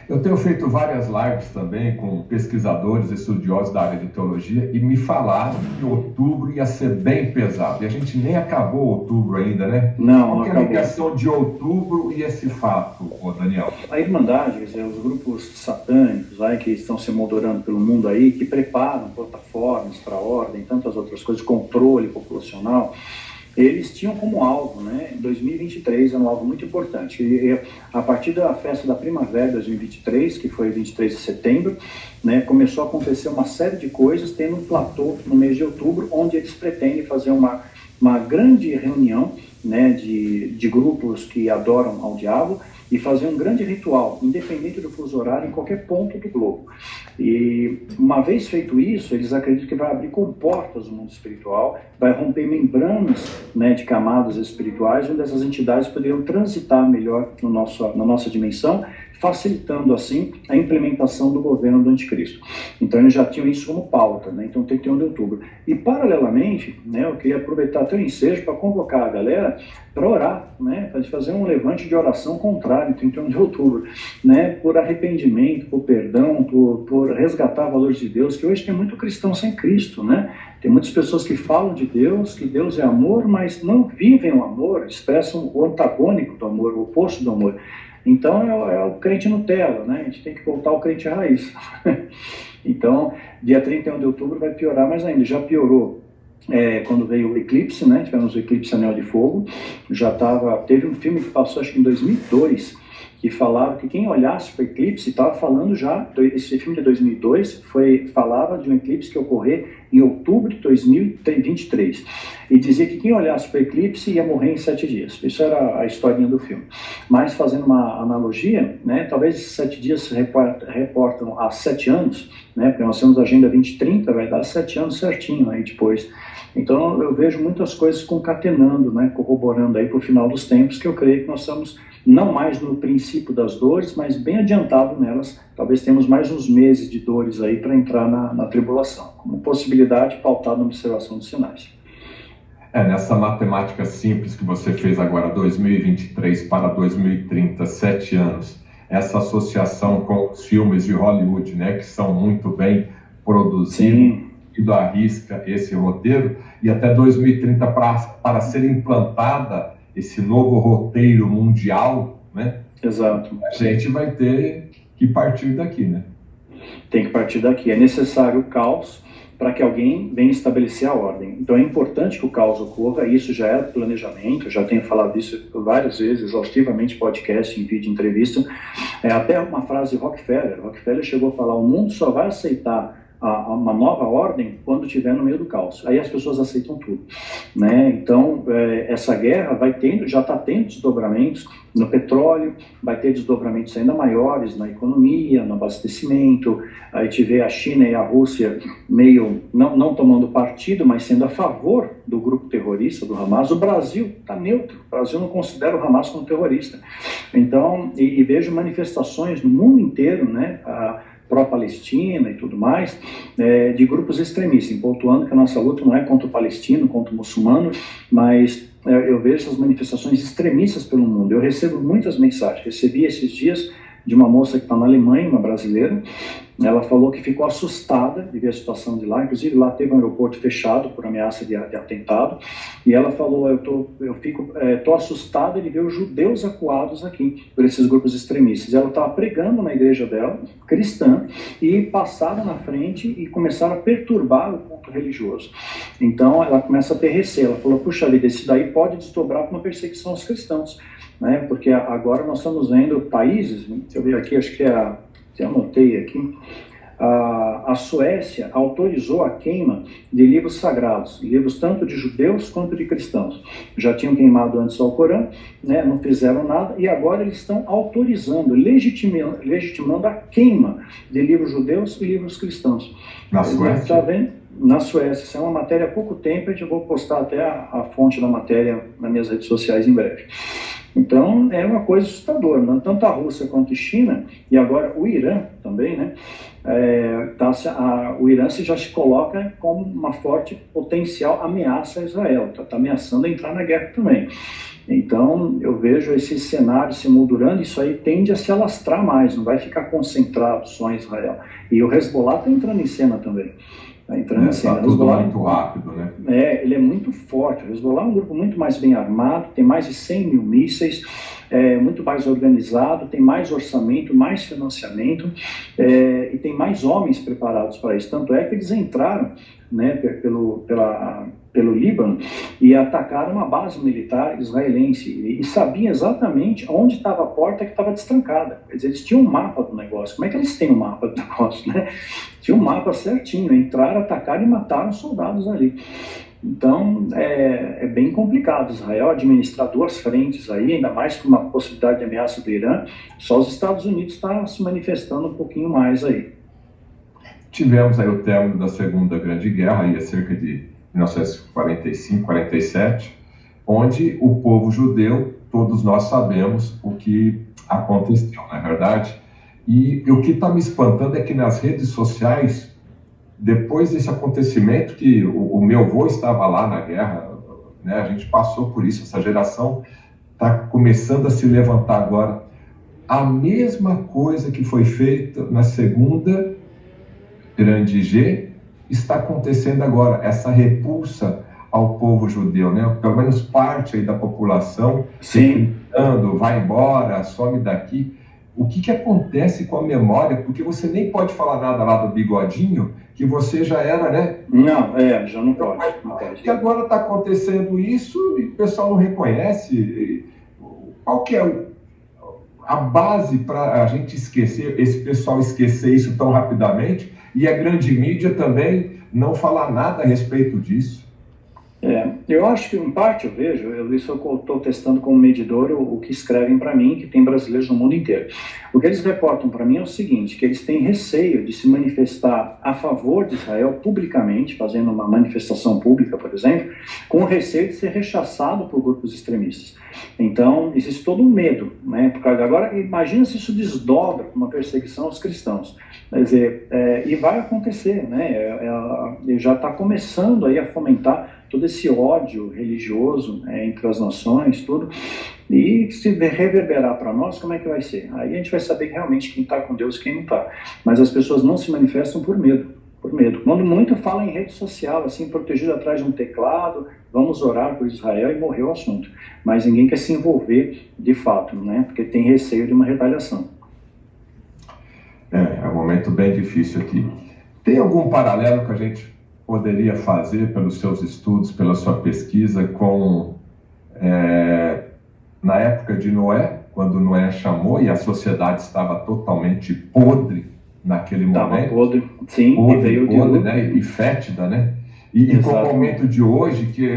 Eu tenho feito várias lives também com pesquisadores, estudiosos da área de teologia e me falaram que outubro ia ser bem pesado. E a gente nem acabou outubro ainda, né? Não, Qual não que é a acabou. ligação de outubro e esse fato, ô Daniel? A Irmandade, quer dizer, os grupos satânicos aí, que estão se moderando pelo mundo aí, que preparam plataformas para a ordem, tantas outras coisas, controle populacional, eles tinham como alvo, né, 2023 é um alvo muito importante. E a partir da festa da primavera de 2023, que foi 23 de setembro, né, começou a acontecer uma série de coisas, tendo um platô no mês de outubro, onde eles pretendem fazer uma grande reunião, né, de grupos que adoram ao diabo, e fazer um grande ritual, independente do fuso horário, em qualquer ponto do globo. E uma vez feito isso, eles acreditam que vai abrir comportas no mundo espiritual, vai romper membranas, né, de camadas espirituais, onde essas entidades poderiam transitar melhor na nossa dimensão, facilitando assim a implementação do governo do anticristo. Então eles já tinham isso como pauta, né? Então 31 de outubro. E paralelamente, né, eu queria aproveitar até o ensejo para convocar a galera para orar, né, para fazer um levante de oração contrário, 31 de outubro, né, por arrependimento, por perdão, por resgatar valores de Deus, que hoje tem muito cristão sem Cristo, né? Tem muitas pessoas que falam de Deus, que Deus é amor, mas não vivem o amor, expressam o antagônico do amor, o oposto do amor. Então é o crente Nutella, né? A gente tem que voltar ao crente raiz. Então, dia 31 de outubro vai piorar mais ainda. Já piorou quando veio o eclipse, né? Tivemos o eclipse Anel de Fogo. Teve um filme que passou, acho que em 2002, que falava que quem olhasse para o eclipse estava falando já, esse filme de 2002 falava de um eclipse que ia ocorrer em outubro de 2023, e dizia que quem olhasse para o eclipse ia morrer em 7 dias. Isso era a historinha do filme. Mas fazendo uma analogia, né, talvez esses 7 dias se reportam a 7 anos, né, porque nós temos a Agenda 2030, vai dar 7 anos certinho aí depois. Então eu vejo muitas coisas concatenando, né, corroborando aí para o final dos tempos, que eu creio que nós estamos não mais no princípio das dores, mas bem adiantado nelas. Talvez temos mais uns meses de dores aí para entrar na tribulação, como possibilidade pautada na observação dos sinais. Nessa matemática simples que você fez agora, 2023 para 2030, 7 anos, essa associação com os filmes de Hollywood, né, que são muito bem produzidos, e arrisca esse roteiro, e até 2030 para ser implantada esse novo roteiro mundial, né? Exato. A gente vai ter que partir daqui, né? Tem que partir daqui. É necessário o caos para que alguém venha estabelecer a ordem. Então é importante que o caos ocorra, isso já é planejamento, eu já tenho falado isso várias vezes, exaustivamente, podcast, em vídeo, entrevista. Até uma frase de Rockefeller. Rockefeller chegou a falar: o mundo só vai aceitar uma nova ordem quando estiver no meio do caos. Aí as pessoas aceitam tudo, né? Então essa guerra já está tendo desdobramentos no petróleo, vai ter desdobramentos ainda maiores na economia, no abastecimento. A gente vê a China e a Rússia meio não tomando partido, mas sendo a favor do grupo terrorista do Hamas. O Brasil está neutro, o Brasil não considera o Hamas como terrorista. Então, e vejo manifestações no mundo inteiro, né, pró-Palestina e tudo mais, de grupos extremistas, pontuando que a nossa luta não é contra o palestino, contra o muçulmano, mas eu vejo essas manifestações extremistas pelo mundo. Eu recebo muitas mensagens. Recebi esses dias de uma moça que está na Alemanha, uma brasileira. Ela falou que ficou assustada de ver a situação de lá. Inclusive, lá teve um aeroporto fechado por ameaça de atentado. E ela falou: eu fico assustada de ver os judeus acuados aqui por esses grupos extremistas. Ela estava pregando na igreja dela, cristã, e passaram na frente e começaram a perturbar o culto religioso. Então, ela começa a ter receio. Ela falou: puxa vida, isso daí pode desdobrar para uma perseguição aos cristãos, né? Porque agora nós estamos vendo países, deixa eu ver aqui, acho que eu anotei aqui, a Suécia autorizou a queima de livros sagrados, livros tanto de judeus quanto de cristãos. Já tinham queimado antes o Alcorão, né, não fizeram nada, e agora eles estão autorizando, legitimando a queima de livros judeus e livros cristãos. Na Suécia? Está vendo? Na Suécia. Isso é uma matéria há pouco tempo, eu vou postar até a fonte da matéria nas minhas redes sociais em breve. Então, é uma coisa assustadora, né? Tanto a Rússia quanto a China, e agora o Irã também, né? O Irã já se coloca como uma forte potencial ameaça a Israel, está ameaçando entrar na guerra também. Então, eu vejo esse cenário se moldurando, isso aí tende a se alastrar mais, não vai ficar concentrado só em Israel. E o Hezbollah está entrando em cena também. Está entrando em cena. Tá tudo muito rápido, né? Ele é muito forte. O Hezbollah é um grupo muito mais bem armado, tem mais de 100 mil mísseis, muito mais organizado, tem mais orçamento, mais financiamento, e tem mais homens preparados para isso. Tanto é que eles entraram, né, pelo Líbano e atacaram uma base militar israelense e sabiam exatamente onde estava a porta que estava destrancada. Quer dizer, eles tinham um mapa do negócio. Como é que eles têm um mapa do negócio, né? Tinha um mapa certinho, entraram, atacaram e mataram soldados ali. Então, é bem complicado. Israel administrar duas frentes aí, ainda mais com uma possibilidade de ameaça do Irã. Só os Estados Unidos estão se manifestando um pouquinho mais aí. Tivemos aí o término da Segunda Grande Guerra, aí cerca de 1945, 47, onde o povo judeu, todos nós sabemos o que aconteceu, não é verdade? E o que está me espantando é que nas redes sociais, depois desse acontecimento, que o meu avô estava lá na guerra, né, a gente passou por isso, essa geração está começando a se levantar agora. A mesma coisa que foi feita na Segunda Grande G está acontecendo agora, essa repulsa ao povo judeu, né? Pelo menos parte aí da população gritando, vai embora, some daqui. O que acontece com a memória? Porque você nem pode falar nada lá do bigodinho, que você já era, né? Não, já não pode. Não pode. Porque agora está acontecendo isso e o pessoal não reconhece. Qual que é a base para a gente esquecer, esse pessoal esquecer isso tão rapidamente? E a grande mídia também não falar nada a respeito disso. Eu acho que, em parte, eu vejo, isso eu estou testando como medidor o que escrevem para mim, que tem brasileiros no mundo inteiro. O que eles reportam para mim é o seguinte, que eles têm receio de se manifestar a favor de Israel publicamente, fazendo uma manifestação pública, por exemplo, com receio de ser rechaçado por grupos extremistas. Então, existe todo um medo, né? Porque agora, imagina se isso desdobra para uma perseguição aos cristãos. Quer dizer, e vai acontecer, né? Já está começando aí a fomentar todo esse ódio religioso entre as nações, tudo, e se reverberar para nós, como é que vai ser? Aí a gente vai saber realmente quem está com Deus e quem não está. Mas as pessoas não se manifestam por medo. Quando muito fala em rede social, assim, protegido atrás de um teclado, vamos orar por Israel e morreu o assunto. Mas ninguém quer se envolver de fato, né? Porque tem receio de uma retaliação. É um momento bem difícil aqui. Tem algum paralelo que a gente poderia fazer pelos seus estudos, pela sua pesquisa, com na época de Noé, quando Noé chamou e a sociedade estava totalmente podre naquele momento? Estava podre, sim, podre, e veio podre, né? E fétida, né? E com o momento de hoje, que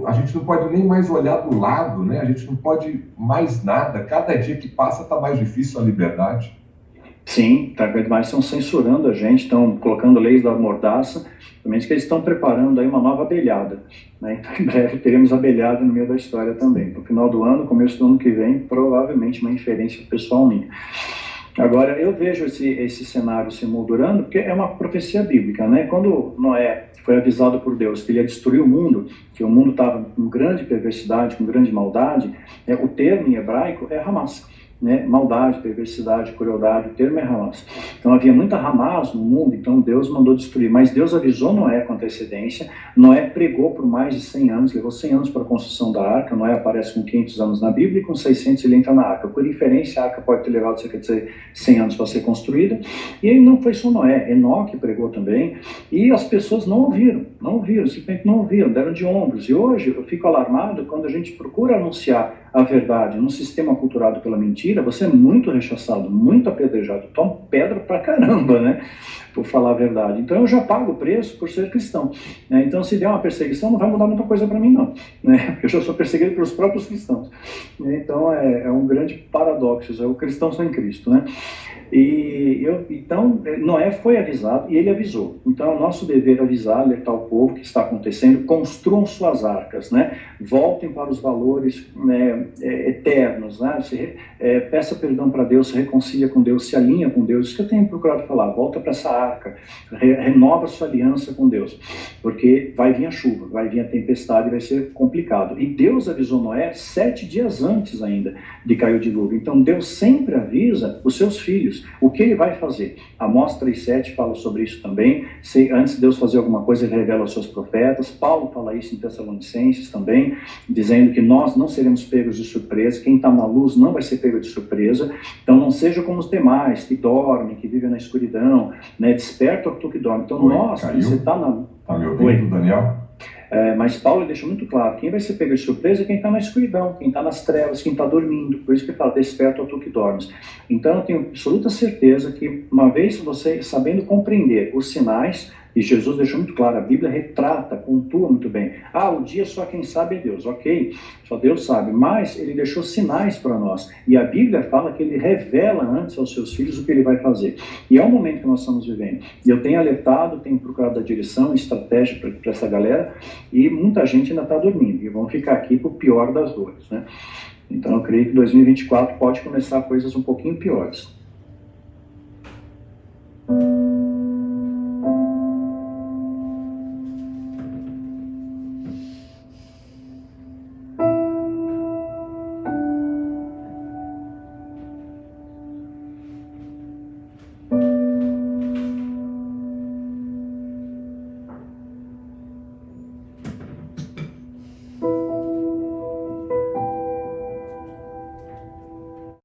a gente não pode nem mais olhar do lado, né? A gente não pode mais nada. Cada dia que passa está mais difícil a liberdade. Sim, cada vez mais estão censurando a gente, estão colocando leis da mordaça, também que eles estão preparando aí uma nova abelhada, né? Então, em breve teremos abelhada no meio da história também. No final do ano, começo do ano que vem, provavelmente uma inferência pessoal minha. Agora, eu vejo esse cenário se moldurando, porque é uma profecia bíblica, né? Quando Noé foi avisado por Deus que ele ia destruir o mundo, que o mundo estava com grande perversidade, com grande maldade, o termo em hebraico é Hamas. Né? Maldade, perversidade, crueldade, o termo é Hamas. Então havia muita Hamas no mundo, então Deus mandou destruir, mas Deus avisou Noé com antecedência. Noé pregou por mais de 100 anos, levou 100 anos para a construção da arca. Noé aparece com 500 anos na Bíblia e com 600 ele entra na arca. Por inferência, a arca pode ter levado cerca de 100 anos para ser construída, e aí não foi só Noé, Enoque pregou também, e as pessoas não ouviram, simplesmente não ouviram, deram de ombros. E hoje eu fico alarmado quando a gente procura anunciar a verdade num sistema culturado pela mentira. Você é muito rechaçado, muito apedrejado, toma pedra pra caramba, né, por falar a verdade. Então eu já pago o preço por ser cristão, né? Então se der uma perseguição não vai mudar muita coisa para mim não, né? Porque eu já sou perseguido pelos próprios cristãos. Então é um grande paradoxo, é o cristão sem Cristo, né? Então, Noé foi avisado e ele avisou. Então, é o nosso dever avisar, alertar o povo que está acontecendo, construam suas arcas, né? Voltem para os valores, né, eternos, né? Peça perdão para Deus, se reconcilia com Deus, se alinha com Deus. Isso que eu tenho procurado falar, volta para essa arca, renova sua aliança com Deus, porque vai vir a chuva, vai vir a tempestade, vai ser complicado. E Deus avisou Noé 7 dias antes ainda de cair o dilúvio. Então, Deus sempre avisa os seus filhos o que ele vai fazer. Amós 3,7 fala sobre isso também. Antes de Deus fazer alguma coisa, ele revela aos seus profetas. Paulo fala isso em Tessalonicenses também, dizendo que nós não seremos pegos de surpresa. Quem está na luz não vai ser pego de surpresa. Então, não seja como os demais, que dormem, que vivem na escuridão, né? Desperta tu que dorme. Então, você está na... Está me ouvindo, Daniel? Mas Paulo deixa muito claro, quem vai ser pego de surpresa é quem está na escuridão, quem está nas trevas, quem está dormindo. Por isso que ele fala, desperta tu que dormes. Então eu tenho absoluta certeza que, uma vez você sabendo compreender os sinais, e Jesus deixou muito claro, a Bíblia retrata, pontua muito bem. O dia só quem sabe é Deus, ok, só Deus sabe, mas ele deixou sinais para nós, e a Bíblia fala que ele revela antes aos seus filhos o que ele vai fazer, e é o momento que nós estamos vivendo, e eu tenho alertado, tenho procurado a direção, estratégia para essa galera, e muita gente ainda está dormindo, e vão ficar aqui para o pior das dores, né? Então eu creio que 2024 pode começar coisas um pouquinho piores.